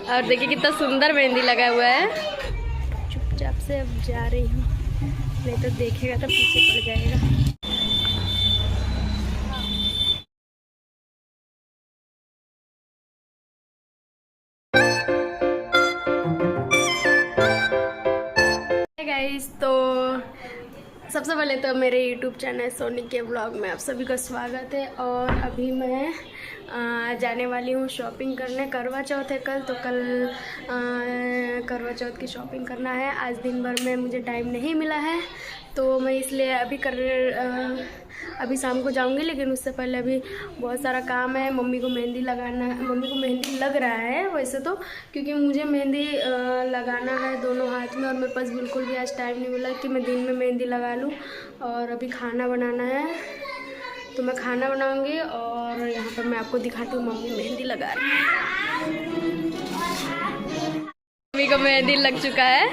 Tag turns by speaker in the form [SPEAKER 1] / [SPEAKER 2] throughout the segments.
[SPEAKER 1] और देखिए कितना सुंदर मेहंदी लगा हुआ है। चुपचाप से अब जा रही हूँ, नहीं तो देखेगा तो पीछे पड़ जाएगा। गाइस, तो सबसे पहले तो मेरे YouTube चैनल सोनी के ब्लॉग में आप सभी का स्वागत है। और अभी मैं जाने वाली हूँ शॉपिंग करने। करवा चौथ है कल, तो कल करवा चौथ की शॉपिंग करना है। आज दिन भर में मुझे टाइम नहीं मिला है, तो मैं इसलिए अभी शाम को जाऊंगी। लेकिन उससे पहले अभी बहुत सारा काम है। मम्मी को मेहंदी लग रहा है वैसे तो, क्योंकि मुझे मेहंदी लगाना है दोनों हाथ में, और मेरे पास बिल्कुल भी आज टाइम नहीं मिला कि मैं दिन में मेहंदी लगा लूँ। और अभी खाना बनाना है, तो मैं खाना बनाऊंगी। और यहाँ पर मैं आपको दिखाती हूँ मम्मी मेहंदी लगा रही है। मम्मी को मेहंदी लग चुका है,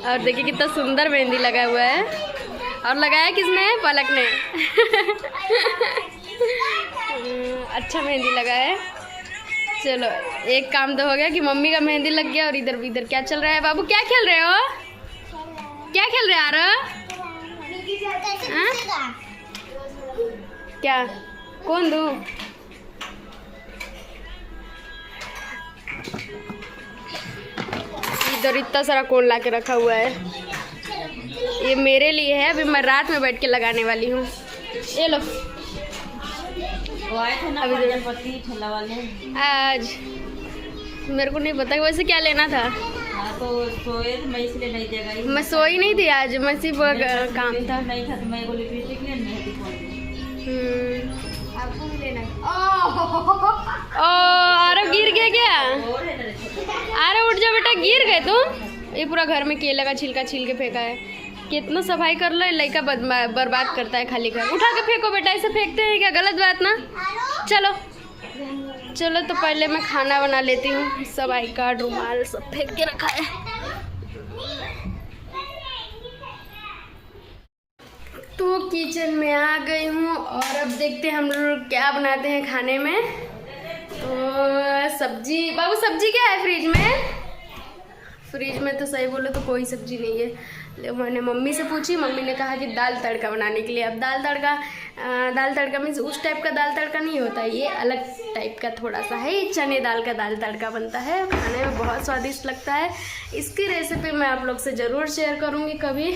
[SPEAKER 1] और देखिए कितना सुंदर मेहंदी लगा हुआ है। और लगाया किसने? पलक ने। अच्छा मेहंदी लगा है। चलो, एक काम तो हो गया कि मम्मी का मेहंदी लग गया। और इधर क्या चल रहा है? बाबू क्या खेल रहे हो? क्या खेल रहे यार? क्या? कौन दूँ? इधर इतना सारा कोन ला के रखा हुआ है। ये मेरे लिए है, अभी मैं रात में बैठ के लगाने वाली हूँ। ये लो। आज मेरे को नहीं पता वैसे क्या लेना था।
[SPEAKER 2] तो सोए तो मैं इसलिए नहीं देगा।
[SPEAKER 1] मैं सोई नहीं थी आज, मैं सिर्फ काम था।
[SPEAKER 2] नहीं था तो मैं बोली लिपस्टिक ले मेहंदी
[SPEAKER 1] आपको भी लेना। अरे गिर गया क्या? अरे उठ जा बेटा, गिर गए तुम। ये पूरा घर में केला का छिलका छील के फेंका है। कितना सफाई कर लो, लड़का बर्बाद करता है खाली घर। उठा के फेंको बेटा, ऐसे फेंकते हैं क्या? गलत बात ना। चलो तो पहले मैं खाना बना लेती हूँ। सब आई कार्ड रुमाल सब फेंक के रखा है। तो किचन में आ गई हूँ, और अब देखते हैं हम लोग क्या बनाते हैं खाने में। तो सब्जी, बाबू सब्जी क्या है फ्रिज में? फ्रिज में तो सही बोलो तो कोई सब्जी नहीं है। मैंने मम्मी से पूछी, मम्मी ने कहा कि दाल तड़का बनाने के लिए। अब दाल तड़का मीन्स उस टाइप का दाल तड़का नहीं होता है, ये अलग टाइप का थोड़ा सा है। चने दाल का दाल तड़का बनता है, खाने में बहुत स्वादिष्ट लगता है। इसकी रेसिपी मैं आप लोग से ज़रूर शेयर करूँगी कभी।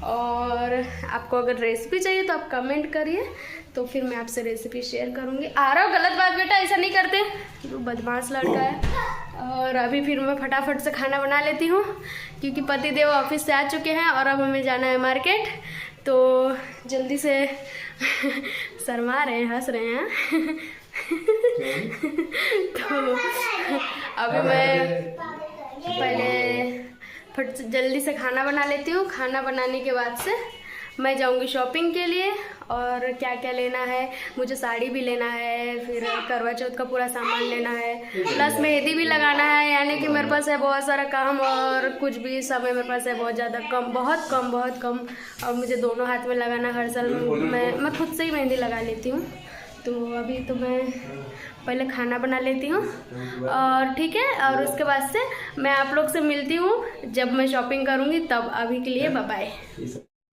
[SPEAKER 1] और आपको अगर रेसिपी चाहिए तो आप कमेंट करिए, तो फिर मैं आपसे रेसिपी शेयर करूँगी। गलत बात बेटा, ऐसा नहीं करते, जो बदमाश लड़का है। और अभी फिर मैं फटाफट से खाना बना लेती हूँ, क्योंकि पतिदेव ऑफिस से आ चुके हैं और अब हमें जाना है मार्केट। तो जल्दी से शर्मा रहे हैं, हंस रहे हैं। तो अभी मैं पहले जल्दी से खाना बना लेती हूँ। खाना बनाने के बाद से मैं जाऊंगी शॉपिंग के लिए। और क्या क्या लेना है, मुझे साड़ी भी लेना है, फिर करवा चौथ का पूरा सामान लेना है, प्लस मेहंदी भी लगाना है। यानी कि मेरे पास है बहुत सारा काम, और कुछ भी समय मेरे पास है बहुत ज़्यादा कम, बहुत कम। और मुझे दोनों हाथ में लगाना, हर साल मैं खुद से ही मेहंदी लगा लेती हूँ। तो अभी तो मैं पहले खाना बना लेती हूँ, और ठीक है। और उसके बाद से मैं आप लोग से मिलती हूँ जब मैं शॉपिंग करूँगी तब। अभी के लिए बाय बाय।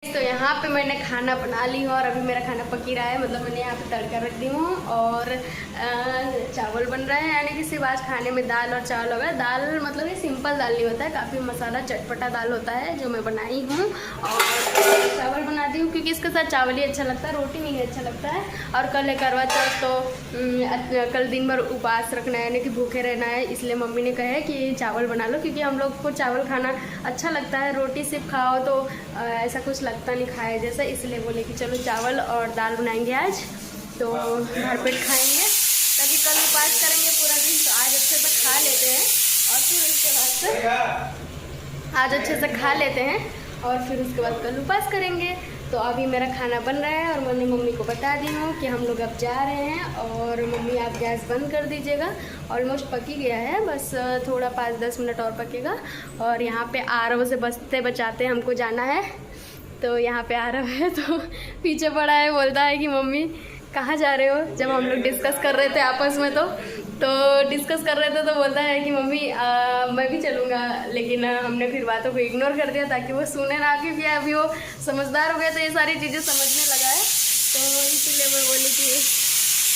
[SPEAKER 1] तो यहाँ पे मैंने खाना बना ली हूँ, और अभी मेरा खाना पक ही रहा है। मतलब मैंने यहाँ पे तड़का रख दी हूँ, और चावल बन रहे हैं। यानी कि सिर्फ आज खाने में दाल और चावल होगा। दाल मतलब ये सिंपल दाल नहीं होता है, काफ़ी मसाला चटपटा दाल होता है, जो मैं बनाई हूँ। और चावल बना दी हूँ क्योंकि इसके साथ चावल ही अच्छा लगता है, रोटी नहीं अच्छा लगता है। और कल है करवा चौथ, तो कल दिन भर उपवास रखना है, यानी कि भूखे रहना है। इसलिए मम्मी ने कहा है कि चावल बना लो, क्योंकि हम लोग को चावल खाना अच्छा लगता है। रोटी सिर्फ खाओ तो ऐसा कुछ लगता नहीं खाए जैसा। इसलिए बोले कि चलो चावल और दाल बनाएंगे आज, तो भरपेट खाएंगे, ताकि कल उपवास करेंगे पूरा दिन। तो आज अच्छे से खा लेते हैं, और फिर उसके बाद से आज अच्छे से खा लेते हैं, और फिर उसके बाद कल उपवास करेंगे। तो अभी मेरा खाना बन रहा है, और मैंने मम्मी को बता दी हूँ कि हम लोग अब जा रहे हैं। और मम्मी आप गैस बंद कर दीजिएगा, ऑलमोस्ट पक ही गया है, बस थोड़ा 5-10 मिनट और पकेगा। और यहाँ पे आरव से बचते बचाते हमको जाना है। तो यहाँ पे आरव है, तो पीछे पड़ा है, बोलता है कि मम्मी कहाँ जा रहे हो। जब हम लोग डिस्कस कर रहे थे आपस में, तो डिस्कस कर रहे थे तो बोलता है कि मम्मी मैं भी चलूँगा, लेकिन हमने फिर बातों को इग्नोर कर दिया ताकि वो सुने ना, क्योंकि अभी वो समझदार हो गया तो ये सारी चीज़ें समझने लगा है। तो इसीलिए मैं बोली कि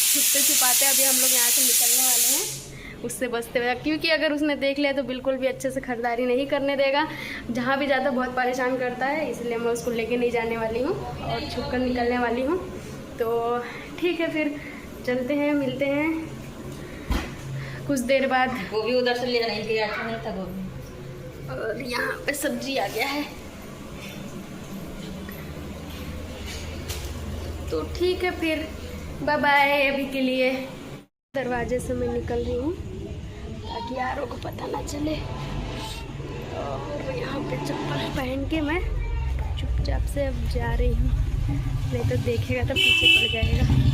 [SPEAKER 1] छुपते छिपाते अभी हम लोग यहाँ से निकलने वाले हैं उससे बचते हुए, क्योंकि अगर उसने देख लिया तो बिल्कुल भी अच्छे से खरीदारी नहीं करने देगा। जहाँ भी जाता बहुत परेशान करता है, इसलिए मैं उसको लेके नहीं जाने वाली हूँ और छुप कर निकलने वाली हूँ। तो ठीक है, फिर चलते हैं, मिलते हैं कुछ देर बाद।
[SPEAKER 2] गोभी उधर से ले नहीं गया, अच्छा नहीं था गोभी।
[SPEAKER 1] और यहाँ पे सब्जी आ गया है, तो ठीक है फिर बाय बाय अभी के लिए। दरवाजे से मैं निकल रही हूँ ताकि यारों को पता ना चले, और यहाँ पे चप्पल पहन के मैं चुपचाप से अब जा रही हूँ, नहीं तो देखेगा तो पीछे पड़ जाएगा।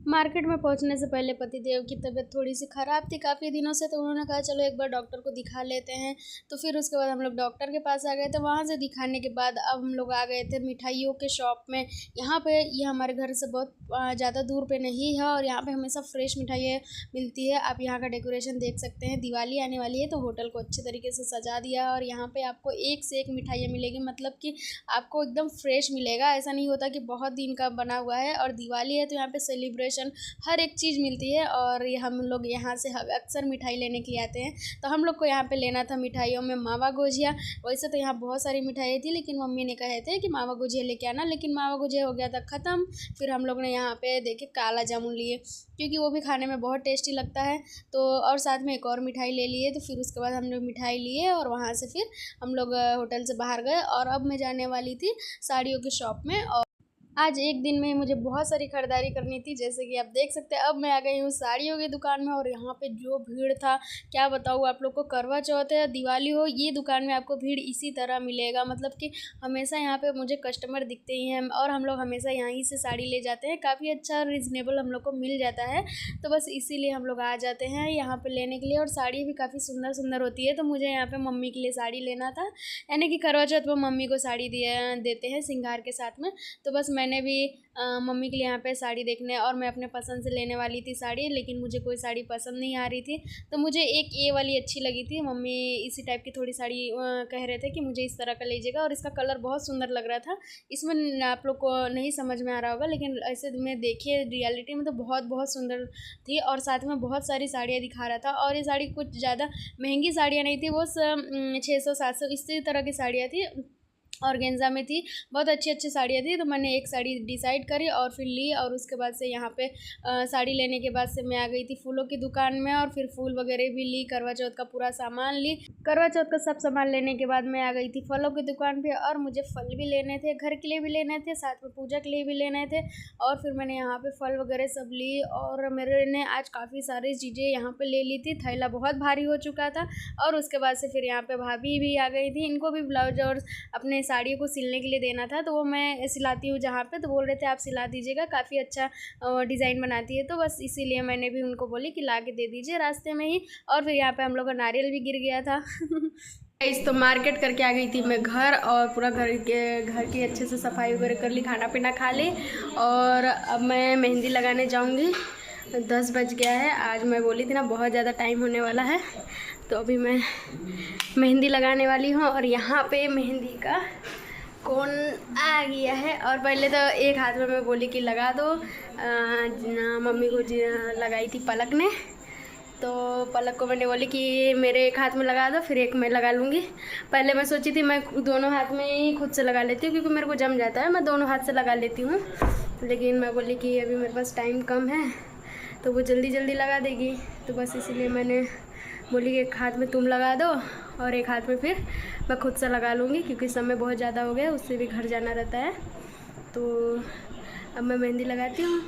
[SPEAKER 1] मार्केट में पहुंचने से पहले पतिदेव की तबीयत थोड़ी सी ख़राब थी काफ़ी दिनों से, तो उन्होंने कहा चलो एक बार डॉक्टर को दिखा लेते हैं। तो फिर उसके बाद हम लोग डॉक्टर के पास आ गए थे। वहाँ से दिखाने के बाद अब हम लोग आ गए थे मिठाइयों के शॉप में। यहाँ पे ये हमारे घर से बहुत ज़्यादा दूर पे नहीं है और यहाँ पे हमेशा फ्रेश मिठाइयाँ मिलती है। आप यहाँ का डेकोरेशन देख सकते हैं, दिवाली आने वाली है तो होटल को अच्छे तरीके से सजा दिया है और यहाँ पर आपको एक से एक मिठाइयाँ मिलेगी, मतलब कि आपको एकदम फ्रेश मिलेगा। ऐसा नहीं होता कि बहुत दिन का बना हुआ है, और दिवाली है तो यहाँ पर सेलिब्रेशन हर एक चीज़ मिलती है। और ये हम लोग यहाँ से अक्सर मिठाई लेने के लिए आते हैं, तो हम लोग को यहाँ पे लेना था मिठाइयों में मावा गुजिया। वैसे तो यहाँ बहुत सारी मिठाई थी, लेकिन मम्मी ने कहे थे कि मावा गुजिया लेके आना, लेकिन मावा गुजिया हो गया था ख़त्म। फिर हम लोग ने यहाँ पे देखे काला जामुन लिए, क्योंकि वो भी खाने में बहुत टेस्टी लगता है। तो और साथ में एक और मिठाई ले लिए। तो फिर उसके बाद हम लोग मिठाई लिए और वहाँ से फिर हम लोग होटल से बाहर गए। और अब मैं जाने वाली थी साड़ियों की शॉप में, और आज एक दिन में मुझे बहुत सारी ख़रीदारी करनी थी। जैसे कि आप देख सकते हैं अब मैं आ गई हूँ साड़ियों की दुकान में, और यहाँ पे जो भीड़ था क्या बताऊँ आप लोग को। करवा चौथ है, दिवाली हो, ये दुकान में आपको भीड़ इसी तरह मिलेगा, मतलब कि हमेशा यहाँ पे मुझे कस्टमर दिखते ही हैं और हम लोग हमेशा यहीं से साड़ी ले जाते हैं। काफ़ी अच्छा रिजनेबल हम लोग को मिल जाता है, तो बस इसीलिए हम लोग आ जाते हैं यहाँ पर लेने के लिए। और साड़ी भी काफ़ी सुंदर सुंदर होती है। तो मुझे यहाँ पर मम्मी के लिए साड़ी लेना था, यानी कि करवा चौथ पर मम्मी को साड़ी देते हैं श्रृंगार के साथ में। तो बस मैंने भी मम्मी के लिए यहाँ पे साड़ी देखने, और मैं अपने पसंद से लेने वाली थी साड़ी, लेकिन मुझे कोई साड़ी पसंद नहीं आ रही थी। तो मुझे एक ये वाली अच्छी लगी थी। मम्मी इसी टाइप की थोड़ी साड़ी कह रहे थे कि मुझे इस तरह का लीजिएगा, और इसका कलर बहुत सुंदर लग रहा था। इसमें आप लोग को नहीं समझ में आ रहा होगा, लेकिन ऐसे में देखिए रियलिटी में तो बहुत बहुत सुंदर थी। और साथ में बहुत सारी साड़ियाँ दिखा रहा था, और ये साड़ी कुछ ज़्यादा महंगी साड़ियाँ नहीं थी, वो 600-700 इसी तरह की साड़ियाँ थी, ऑर्गेन्जा में थी। बहुत अच्छी अच्छी साड़ियाँ थी। तो मैंने एक साड़ी डिसाइड करी और फिर ली, और उसके बाद से यहाँ पे साड़ी लेने के बाद से मैं आ गई थी फूलों की दुकान में, और फिर फूल वगैरह भी ली, करवा चौथ का पूरा सामान ली। करवा चौथ का सब सामान लेने के बाद मैं आ गई थी फलों की दुकान पे, और मुझे फल भी लेने थे, घर के लिए भी लेने थे, साथ में पूजा के लिए भी लेने थे। और फिर मैंने यहाँ पर फल वगैरह सब ली, और मेरे ने आज काफ़ी सारी चीज़ें यहाँ पर ले ली थी। थैला बहुत भारी हो चुका था। और उसके बाद से फिर यहाँ पर भाभी भी आ गई थी, इनको भी ब्लाउज और अपने साड़ियों को सिलने के लिए देना था। तो वो मैं सिलाती हूँ जहाँ पे, तो बोल रहे थे आप सिला दीजिएगा, काफ़ी अच्छा डिज़ाइन बनाती है। तो बस इसीलिए मैंने भी उनको बोली कि ला के दे दीजिए रास्ते में ही। और फिर यहाँ पे हम लोग का नारियल भी गिर गया था। इस तो मार्केट करके आ गई थी मैं घर, और पूरा घर की अच्छे से सफाई वगैरह कर ली, खाना पीना खा ली, और अब मैं मेहंदी लगाने जाऊँगी। 10 बज गया है। आज मैं बोली थी ना बहुत ज़्यादा टाइम होने वाला है, तो अभी मैं मेहंदी लगाने वाली हूँ। और यहाँ पे मेहंदी का कौन आ गया है, और पहले तो एक हाथ में मैं बोली कि लगा दो, मम्मी को लगाई थी पलक ने, तो पलक को मैंने बोली कि मेरे एक हाथ में लगा दो, फिर एक मैं लगा लूँगी। पहले मैं सोची थी मैं दोनों हाथ में ही खुद से लगा लेती हूँ, क्योंकि मेरे को जम जाता है, मैं दोनों हाथ से लगा लेती हूँ। लेकिन मैं बोली कि अभी मेरे पास टाइम कम है, तो वो जल्दी जल्दी लगा देगी, तो बस इसीलिए मैंने बोली कि एक हाथ में तुम लगा दो और एक हाथ में फिर मैं खुद से लगा लूँगी, क्योंकि समय बहुत ज़्यादा हो गया, उससे भी घर जाना रहता है। तो अब मैं मेहंदी लगाती हूँ।